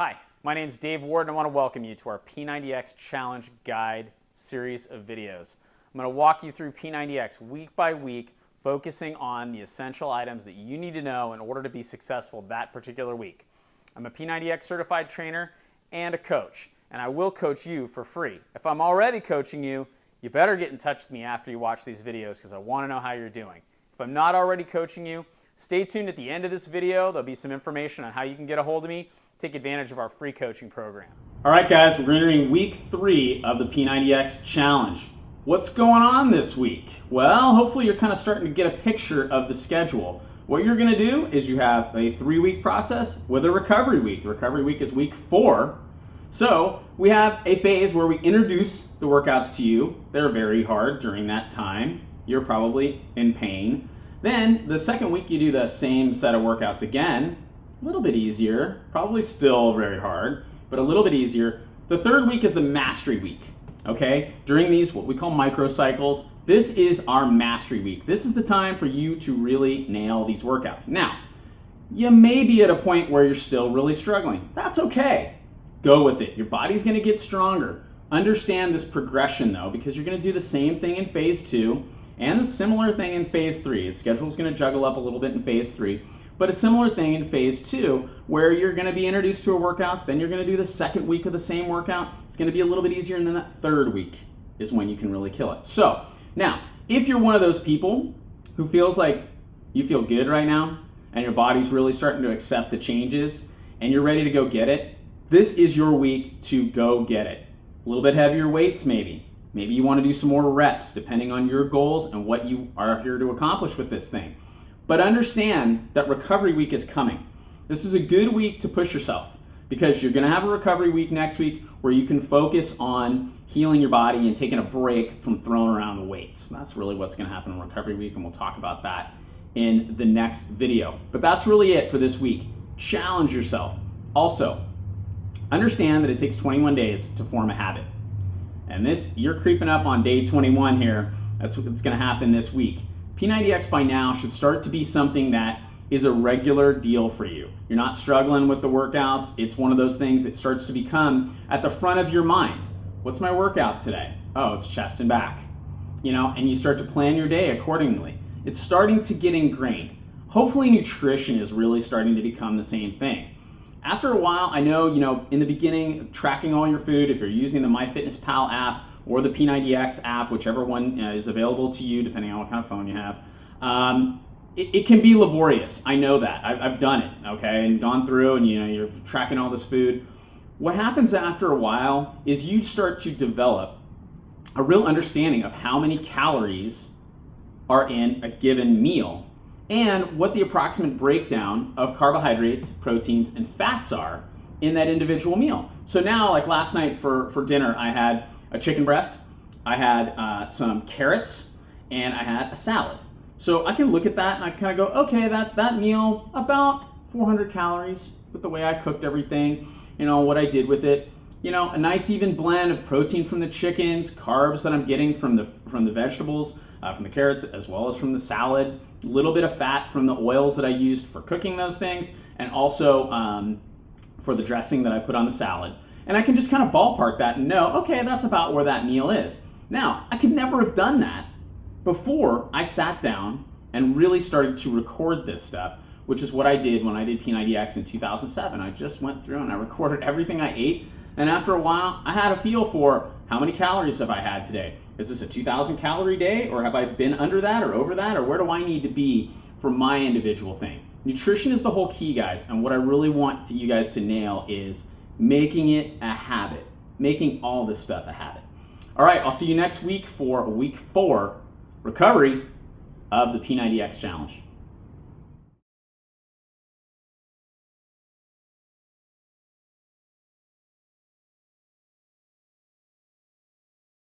Hi, my name is Dave Ward and I want to welcome you to our P90X Challenge Guide series of videos. I'm going to walk you through P90X week by week, focusing on the essential items that you need to know in order to be successful that particular week. I'm a P90X certified trainer and a coach, and I will coach you for free. If I'm already coaching you, you better get in touch with me after you watch these videos because I want to know how you're doing. If I'm not already coaching you, stay tuned at the end of this video. There'll be some information on how you can get a hold of me. Take advantage of our free coaching program. All right, guys, we're entering week 3 of the P90X Challenge. What's going on this week? Well, hopefully you're kind of starting to get a picture of the schedule. What you're going to do is you have a 3-week process with a recovery week. The recovery week is week 4. So we have a phase where we introduce the workouts to you. They're very hard during that time. You're probably in pain. Then the second week you do the same set of workouts again. A little bit easier, probably still very hard, but a little bit easier. The third week is the mastery week, okay? During these, what we call microcycles, this is our mastery week. This is the time for you to really nail these workouts. Now, you may be at a point where you're still really struggling. That's okay. Go with it. Your body's going to get stronger. Understand this progression, though, because you're going to do the same thing in phase 2 and a similar thing in phase 3. The schedule's going to juggle up a little bit in phase 3. But a similar thing in phase 2 where you're going to be introduced to a workout, then you're going to do the second week of the same workout. It's going to be a little bit easier, and then that third week is when you can really kill it. So now, if you're one of those people who feels like you feel good right now and your body's really starting to accept the changes and you're ready to go get it, this is your week to go get it. A little bit heavier weights maybe. Maybe you want to do some more reps depending on your goals and what you are here to accomplish with this thing. But understand that recovery week is coming. This is a good week to push yourself because you're going to have a recovery week next week where you can focus on healing your body and taking a break from throwing around the weights. That's really what's going to happen in recovery week, and we'll talk about that in the next video. But that's really it for this week. Challenge yourself. Also, understand that it takes 21 days to form a habit. And you're creeping up on day 21 here. That's what's going to happen this week. P90X by now should start to be something that is a regular deal for you. You're not struggling with the workouts. It's one of those things that starts to become at the front of your mind. What's my workout today? Oh, it's chest and back. And you start to plan your day accordingly. It's starting to get ingrained. Hopefully nutrition is really starting to become the same thing. After a while, I know, in the beginning, tracking all your food, if you're using the MyFitnessPal app, or the P90X app, whichever one is available to you, depending on what kind of phone you have. It can be laborious. I know that. I've done it, okay, and gone through, and you're tracking all this food. What happens after a while is you start to develop a real understanding of how many calories are in a given meal and what the approximate breakdown of carbohydrates, proteins, and fats are in that individual meal. So now, like last night for dinner, I had a chicken breast, I had some carrots, and I had a salad. So I can look at that and I kind of go, okay, that meal, about 400 calories with the way I cooked everything, what I did with it. A nice even blend of protein from the chickens, carbs that I'm getting from the vegetables, from the carrots, as well as from the salad, a little bit of fat from the oils that I used for cooking those things, and also for the dressing that I put on the salad. And I can just kind of ballpark that and know, okay, that's about where that meal is. Now, I could never have done that before I sat down and really started to record this stuff, which is what I did when I did P90X in 2007. I just went through and I recorded everything I ate, and after a while, I had a feel for how many calories have I had today. Is this a 2,000 calorie day, or have I been under that or over that, or where do I need to be for my individual thing? Nutrition is the whole key, guys, and what I really want you guys to nail is making it a habit, making all this stuff a habit. All right, I'll see you next week for week 4 recovery of the P90X Challenge.